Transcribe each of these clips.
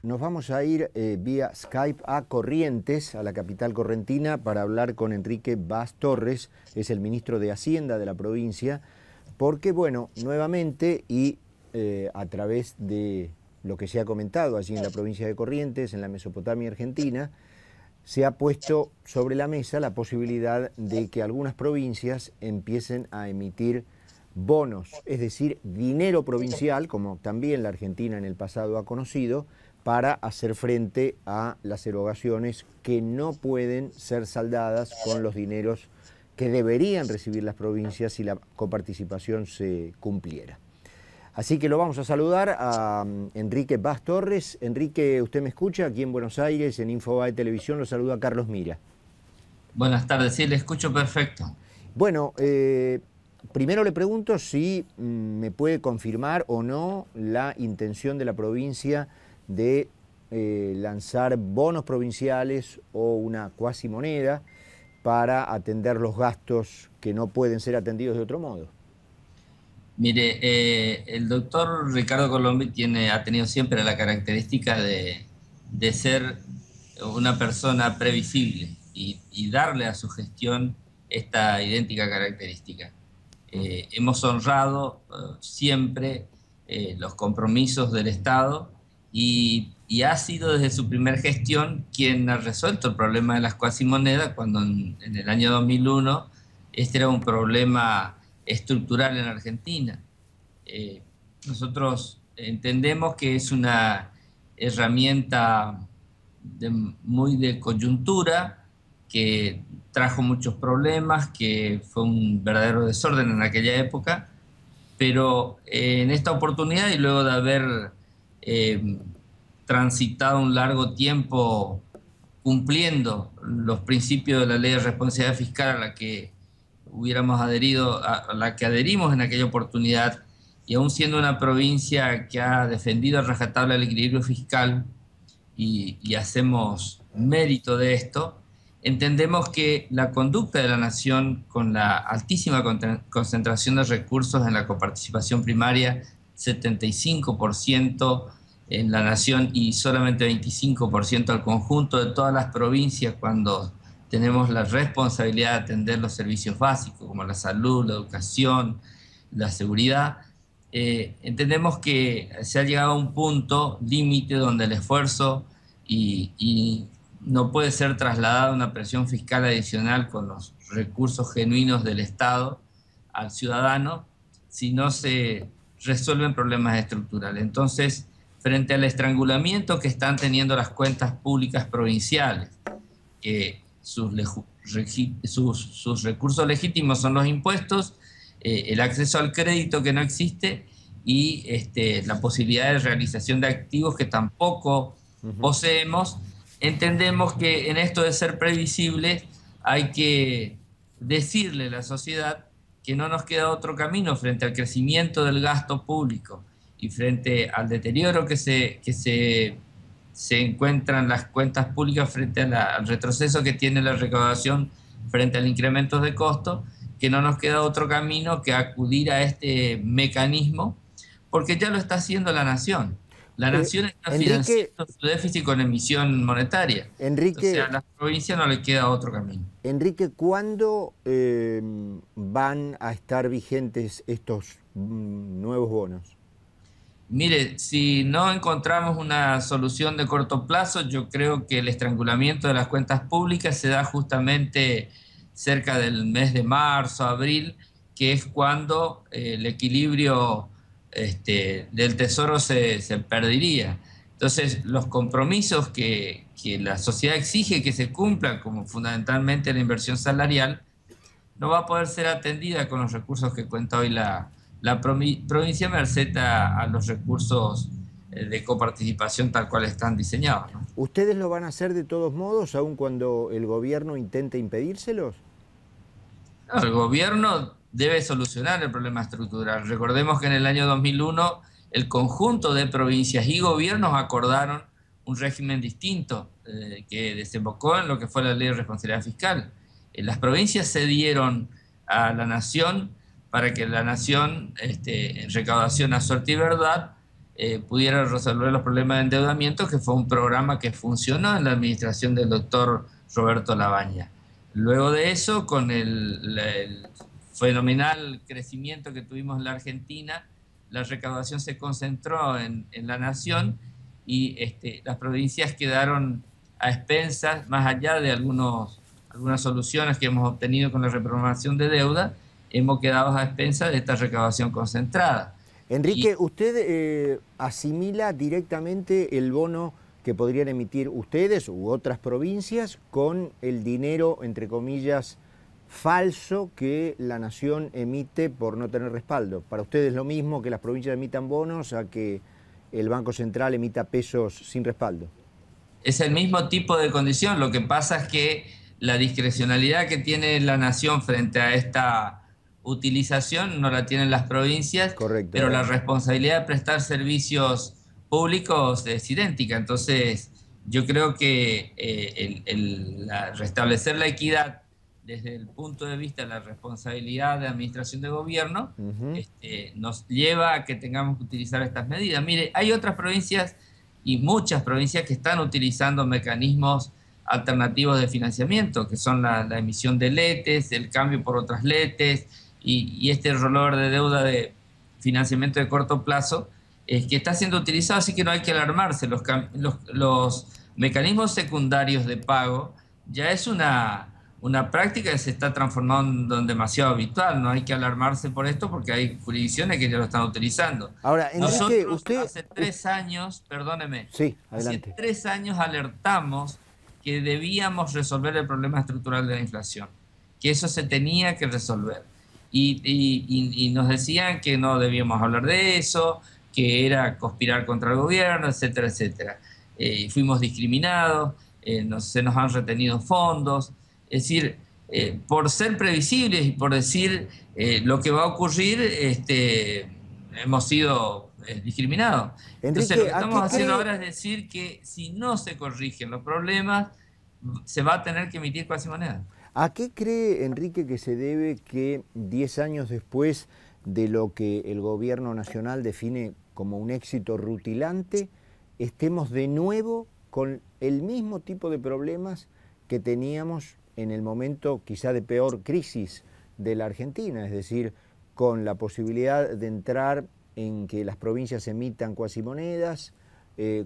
Nos vamos a ir vía Skype a Corrientes, a la capital correntina, para hablar con Enrique Bas Torres, es el ministro de Hacienda de la provincia, porque, bueno, nuevamente y a través de lo que se ha comentado allí en la provincia de Corrientes, en la Mesopotamia argentina, se ha puesto sobre la mesa la posibilidad de que algunas provincias empiecen a emitir bonos, es decir, dinero provincial, como también la Argentina en el pasado ha conocido, para hacer frente a las erogaciones que no pueden ser saldadas con los dineros que deberían recibir las provincias si la coparticipación se cumpliera. Así que lo vamos a saludar a Enrique Bas Torres. Enrique, ¿usted me escucha? Aquí en Buenos Aires, en Infobae Televisión, lo saluda Carlos Mira. Buenas tardes, sí, le escucho perfecto. Bueno, primero le pregunto si me puede confirmar o no la intención de la provincia de lanzar bonos provinciales o una cuasimoneda para atender los gastos que no pueden ser atendidos de otro modo. Mire, el doctor Ricardo Colombi ha tenido siempre la característica de ser una persona previsible y darle a su gestión esta idéntica característica. Hemos honrado siempre los compromisos del Estado y ha sido desde su primer gestión quien ha resuelto el problema de las cuasimonedas cuando en el año 2001 este era un problema estructural en Argentina. Nosotros entendemos que es una herramienta muy de coyuntura, que trajo muchos problemas, que fue un verdadero desorden en aquella época, pero en esta oportunidad y luego de haber transitado un largo tiempo cumpliendo los principios de la ley de responsabilidad fiscal a la que hubiéramos adherido, a la que adherimos en aquella oportunidad, y aún siendo una provincia que ha defendido a rajatabla el equilibrio fiscal y hacemos mérito de esto, entendemos que la conducta de la Nación con la altísima concentración de recursos en la coparticipación primaria, 75% en la Nación y solamente 25% al conjunto de todas las provincias cuando tenemos la responsabilidad de atender los servicios básicos como la salud, la educación, la seguridad. Entendemos que se ha llegado a un punto límite donde el esfuerzo y no puede ser trasladada una presión fiscal adicional con los recursos genuinos del Estado al ciudadano si no se resuelven problemas estructurales. Entonces, frente al estrangulamiento que están teniendo las cuentas públicas provinciales, que sus recursos legítimos son los impuestos, el acceso al crédito que no existe y la posibilidad de realización de activos que tampoco poseemos, entendemos que en esto de ser previsible hay que decirle a la sociedad que no nos queda otro camino frente al crecimiento del gasto público y frente al deterioro que se encuentran las cuentas públicas frente al retroceso que tiene la recaudación frente al incremento de costo, que no nos queda otro camino que acudir a este mecanismo, porque ya lo está haciendo la Nación. La Nación está financiando su déficit con emisión monetaria. Entonces a las provincias no le queda otro camino. Enrique, ¿cuándo van a estar vigentes estos nuevos bonos? Mire, si no encontramos una solución de corto plazo, yo creo que el estrangulamiento de las cuentas públicas se da justamente cerca del mes de marzo, abril, que es cuando el equilibrio del Tesoro se perdería. Entonces, los compromisos que la sociedad exige que se cumplan, como fundamentalmente la inversión salarial, no va a poder ser atendida con los recursos que cuenta hoy la provincia merced a los recursos de coparticipación tal cual están diseñados, ¿no? ¿Ustedes lo van a hacer de todos modos, aun cuando el gobierno intente impedírselos? No, el gobierno debe solucionar el problema estructural. Recordemos que en el año 2001 el conjunto de provincias y gobiernos acordaron un régimen distinto que desembocó en lo que fue la ley de responsabilidad fiscal. Las provincias cedieron a la Nación para que la Nación, en recaudación a suerte y verdad, pudiera resolver los problemas de endeudamiento, que fue un programa que funcionó en la administración del doctor Roberto Labaña. Luego de eso, con el fenomenal crecimiento que tuvimos en la Argentina, la recaudación se concentró en la nación y las provincias quedaron a expensas, más allá de algunas soluciones que hemos obtenido con la reprogramación de deuda, hemos quedado a expensas de esta recaudación concentrada. Enrique, ¿usted asimila directamente el bono que podrían emitir ustedes u otras provincias con el dinero, entre comillas, falso que la nación emite por no tener respaldo? ¿Para ustedes es lo mismo que las provincias emitan bonos a que el Banco Central emita pesos sin respaldo? Es el mismo tipo de condición, lo que pasa es que la discrecionalidad que tiene la nación frente a esta utilización no la tienen las provincias. Correcto. Pero la responsabilidad de prestar servicios públicos es idéntica. Entonces, yo creo que restablecer la equidad desde el punto de vista de la responsabilidad de administración de gobierno nos lleva a que tengamos que utilizar estas medidas. Mire, hay otras provincias y muchas provincias que están utilizando mecanismos alternativos de financiamiento, que son la emisión de letes, el cambio por otras letes y este rollover de deuda de financiamiento de corto plazo, que está siendo utilizado, así que no hay que alarmarse. Los mecanismos secundarios de pago ya es una práctica que se está transformando en demasiado habitual. No hay que alarmarse por esto porque hay jurisdicciones que ya lo están utilizando. Ahora, Enrique, nosotros usted... hace 3 años, perdóneme, sí, adelante. Hace 3 años alertamos que debíamos resolver el problema estructural de la inflación, que eso se tenía que resolver. Y nos decían que no debíamos hablar de eso, que era conspirar contra el gobierno, etcétera, etcétera. Fuimos discriminados, se nos han retenido fondos. Es decir, por ser previsibles y por decir lo que va a ocurrir, hemos sido discriminados. Entonces, lo que estamos haciendo ahora es decir que si no se corrigen los problemas, se va a tener que emitir cuasimoneda. ¿A qué cree, Enrique, que se debe que 10 años después de lo que el gobierno nacional define como un éxito rutilante, estemos de nuevo con el mismo tipo de problemas que teníamos en el momento quizá de peor crisis de la Argentina? Es decir, con la posibilidad de entrar en que las provincias emitan cuasimonedas,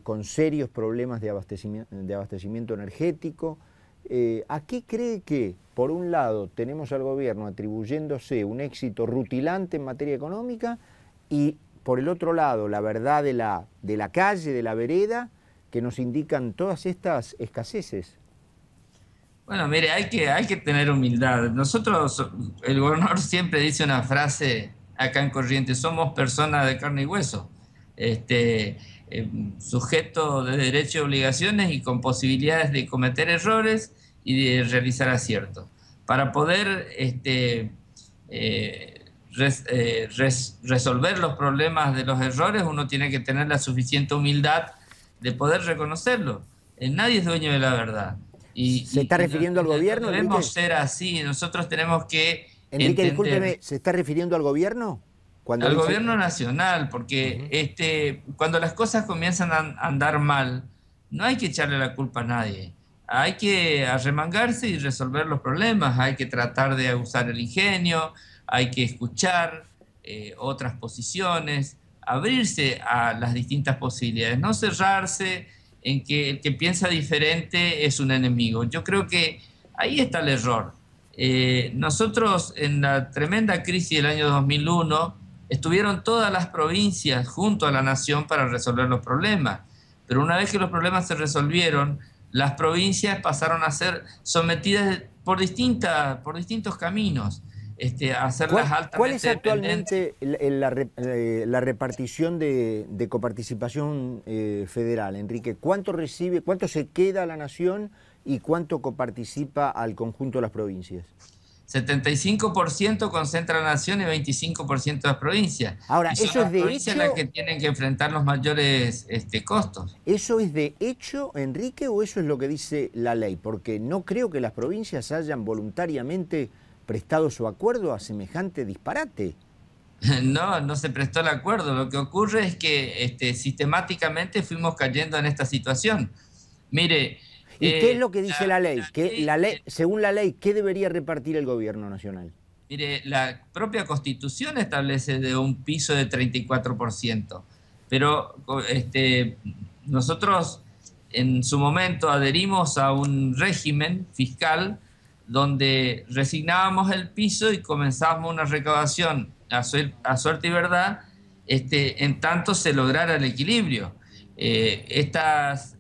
con serios problemas de abastecimiento energético. ¿A qué cree que, por un lado, tenemos al gobierno atribuyéndose un éxito rutilante en materia económica y, por el otro lado, la verdad de la calle, de la vereda, que nos indican todas estas escaseces? Bueno, mire, hay que tener humildad. Nosotros, el gobernador siempre dice una frase acá en Corrientes: somos personas de carne y hueso, sujeto de derechos y obligaciones y con posibilidades de cometer errores y de realizar aciertos. Para poder resolver los problemas de los errores, uno tiene que tener la suficiente humildad de poder reconocerlo. Nadie es dueño de la verdad. ¿Se está refiriendo al gobierno? Debemos ser así. Nosotros tenemos que Enrique, discúlpeme, ¿se está refiriendo al gobierno? Al gobierno nacional, porque cuando las cosas comienzan a andar mal, no hay que echarle la culpa a nadie. Hay que arremangarse y resolver los problemas. Hay que tratar de usar el ingenio, hay que escuchar otras posiciones, abrirse a las distintas posibilidades, no cerrarse en que el que piensa diferente es un enemigo. Yo creo que ahí está el error. Nosotros, en la tremenda crisis del año 2001, estuvieron todas las provincias junto a la nación para resolver los problemas. Pero una vez que los problemas se resolvieron, las provincias pasaron a ser sometidas por distintos caminos. A hacer las altamente ¿Cuál es actualmente la repartición de coparticipación federal, Enrique? ¿Cuánto recibe, cuánto se queda a la nación y cuánto coparticipa al conjunto de las provincias? 75% concentra la nación y 25% las provincias. Ahora, y son eso las es de provincias hecho, las que tienen que enfrentar los mayores costos. ¿Eso es de hecho, Enrique, o eso es lo que dice la ley? Porque no creo que las provincias hayan voluntariamente prestado su acuerdo a semejante disparate. No, no se prestó el acuerdo. Lo que ocurre es que sistemáticamente fuimos cayendo en esta situación. Mire, ¿Y qué es lo que dice la ley? la ley, Según la ley, ¿qué debería repartir el gobierno nacional? mire, la propia Constitución establece de un piso de 34%, pero nosotros en su momento adherimos a un régimen fiscal donde resignábamos el piso y comenzábamos una recaudación a suerte y verdad, en tanto se lograra el equilibrio. Estas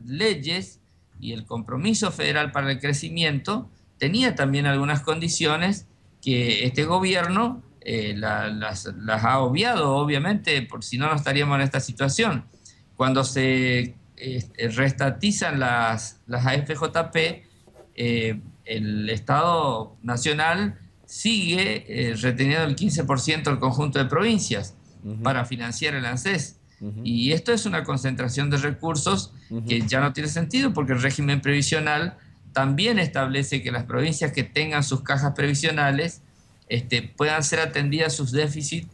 leyes y el compromiso federal para el crecimiento tenía también algunas condiciones que este gobierno las ha obviado, obviamente, por si no, no estaríamos en esta situación. Cuando se reestatizan las AFJP, el Estado Nacional sigue reteniendo el 15% del conjunto de provincias para financiar el ANSES. Y esto es una concentración de recursos que ya no tiene sentido, porque el régimen previsional también establece que las provincias que tengan sus cajas previsionales puedan ser atendidas sus déficits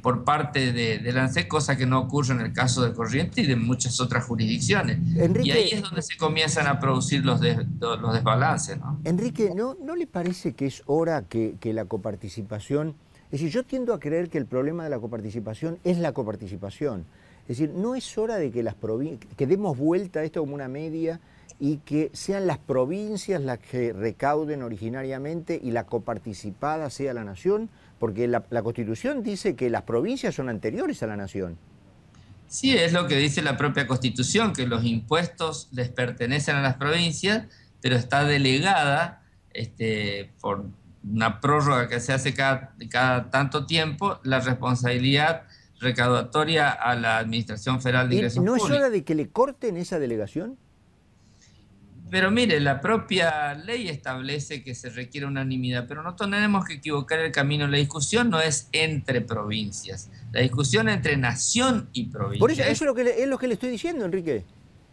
por parte del ANSES, cosa que no ocurre en el caso de Corrientes y de muchas otras jurisdicciones. Enrique, y ahí es donde se comienzan a producir los desbalances, ¿no? Enrique, ¿no le parece que es hora que la coparticipación... Es decir, yo tiendo a creer que el problema de la coparticipación es la coparticipación. Es decir, ¿no es hora de que que demos vuelta a esto como una media y que sean las provincias las que recauden originariamente y la coparticipada sea la nación? Porque la Constitución dice que las provincias son anteriores a la nación. Sí, es lo que dice la propia Constitución, que los impuestos les pertenecen a las provincias, pero está delegada por una prórroga que se hace cada tanto tiempo, la responsabilidad recaudatoria a la Administración Federal de Ingresos Públicos. ¿No es hora de que le corten esa delegación? Pero mire, la propia ley establece que se requiere unanimidad, pero no tenemos que equivocar el camino. La discusión no es entre provincias, la discusión es entre nación y provincia. Por eso es lo que le estoy diciendo, Enrique.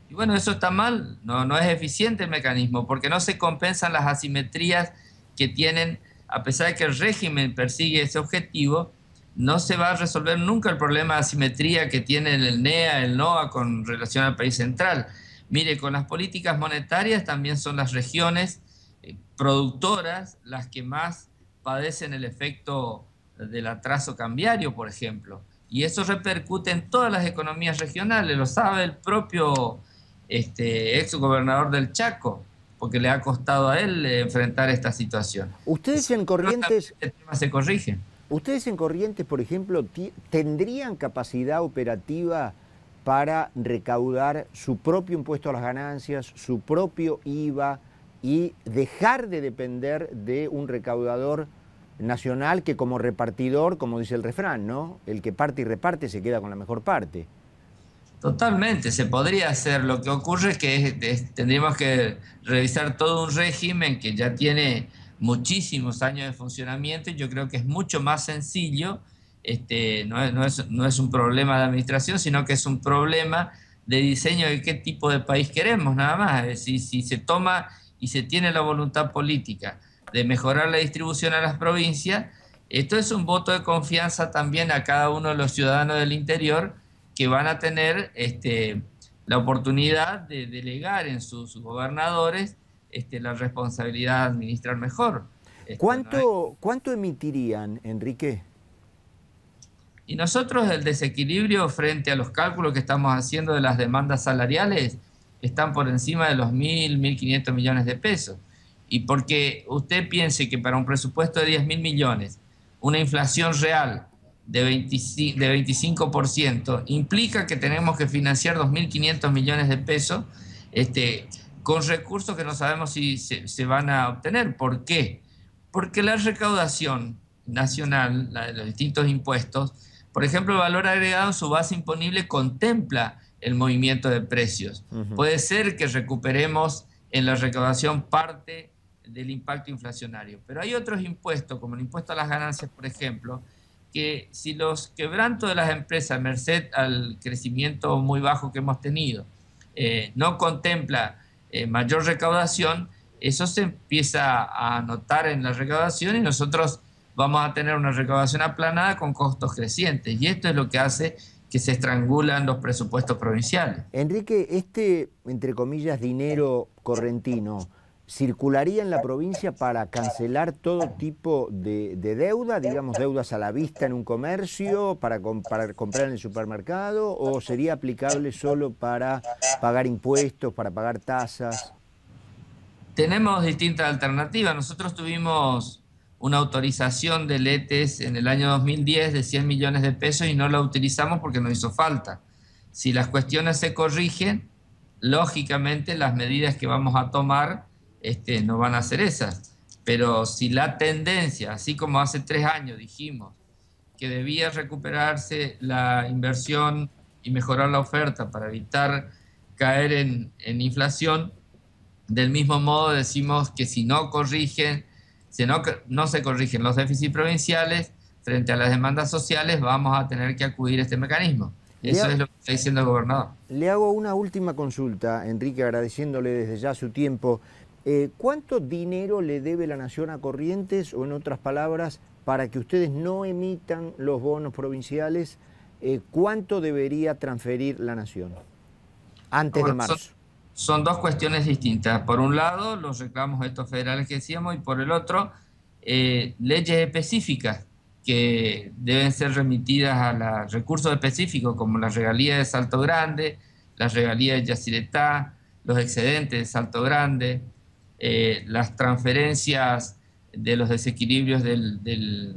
Y bueno, eso está mal, no es eficiente el mecanismo, porque no se compensan las asimetrías que tienen, a pesar de que el régimen persigue ese objetivo, no se va a resolver nunca el problema de asimetría que tiene el NEA, el NOA con relación al país central. Mire, con las políticas monetarias también son las regiones productoras las que más padecen el efecto del atraso cambiario, por ejemplo. Y eso repercute en todas las economías regionales, lo sabe el propio ex gobernador del Chaco, porque le ha costado a él enfrentar esta situación. Ustedes en Corrientes... El tema se corrige. Ustedes en Corrientes, por ejemplo, ¿tendrían capacidad operativa para recaudar su propio impuesto a las ganancias, su propio IVA y dejar de depender de un recaudador nacional que como repartidor, como dice el refrán, ¿no? El que parte y reparte se queda con la mejor parte? Totalmente, se podría hacer. Lo que ocurre es que tendríamos que revisar todo un régimen que ya tiene muchísimos años de funcionamiento y yo creo que es mucho más sencillo. No es un problema de administración, sino que es un problema de diseño de qué tipo de país queremos, nada más. Es decir, si se toma y se tiene la voluntad política de mejorar la distribución a las provincias, esto es un voto de confianza también a cada uno de los ciudadanos del interior que van a tener la oportunidad de delegar en sus gobernadores la responsabilidad de administrar mejor. ¿Cuánto emitirían, Enrique? Y nosotros el desequilibrio frente a los cálculos que estamos haciendo de las demandas salariales están por encima de los 1.500 millones de pesos. Y porque usted piense que para un presupuesto de 10.000 millones, una inflación real de 25% implica que tenemos que financiar 2.500 millones de pesos con recursos que no sabemos si se van a obtener. ¿Por qué? Porque la recaudación nacional, la de los distintos impuestos, por ejemplo, el valor agregado en su base imponible contempla el movimiento de precios. Puede ser que recuperemos en la recaudación parte del impacto inflacionario, pero hay otros impuestos, como el impuesto a las ganancias, por ejemplo, que si los quebrantos de las empresas, merced al crecimiento muy bajo que hemos tenido, no contempla mayor recaudación, eso se empieza a notar en la recaudación y nosotros vamos a tener una recaudación aplanada con costos crecientes. Y esto es lo que hace que se estrangulan los presupuestos provinciales. Enrique, entre comillas, dinero correntino, ¿circularía en la provincia para cancelar todo tipo de deuda, digamos deudas a la vista en un comercio, para comprar en el supermercado, o sería aplicable solo para pagar impuestos, para pagar tasas? Tenemos distintas alternativas. Nosotros tuvimos una autorización del ETES en el año 2010 de 100 millones de pesos y no la utilizamos porque no hizo falta. Si las cuestiones se corrigen, lógicamente las medidas que vamos a tomar no van a ser esas. Pero si la tendencia, así como hace 3 años dijimos que debía recuperarse la inversión y mejorar la oferta para evitar caer en inflación, del mismo modo decimos que si no corrigen, si no se corrigen los déficits provinciales frente a las demandas sociales, vamos a tener que acudir a este mecanismo. Eso es lo que está diciendo el gobernador. Le hago una última consulta, Enrique, agradeciéndole desde ya su tiempo. ¿Cuánto dinero le debe la Nación a Corrientes, o en otras palabras, para que ustedes no emitan los bonos provinciales, cuánto debería transferir la Nación antes de marzo? Son dos cuestiones distintas. Por un lado, los reclamos estos federales que decíamos, y por el otro, leyes específicas que deben ser remitidas a los recursos específicos, como las regalías de Salto Grande, las regalías de Yacyretá, los excedentes de Salto Grande, las transferencias de los desequilibrios del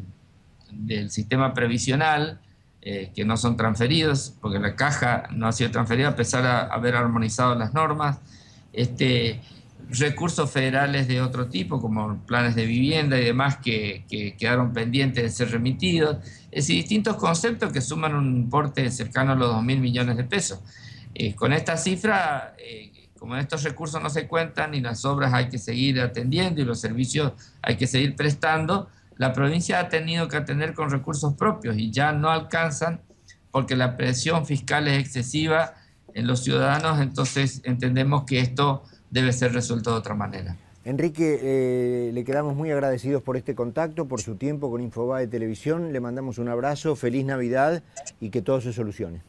sistema previsional, que no son transferidos, porque la caja no ha sido transferida a pesar de haber armonizado las normas, recursos federales de otro tipo, como planes de vivienda y demás que quedaron pendientes de ser remitidos, es decir, distintos conceptos que suman un importe cercano a los 2.000 millones de pesos. Con esta cifra, como estos recursos no se cuentan y las obras hay que seguir atendiendo y los servicios hay que seguir prestando, la provincia ha tenido que atender con recursos propios y ya no alcanzan porque la presión fiscal es excesiva en los ciudadanos, entonces entendemos que esto debe ser resuelto de otra manera. Enrique, le quedamos muy agradecidos por este contacto, por su tiempo con Infobae Televisión, le mandamos un abrazo, feliz Navidad y que todo se solucione.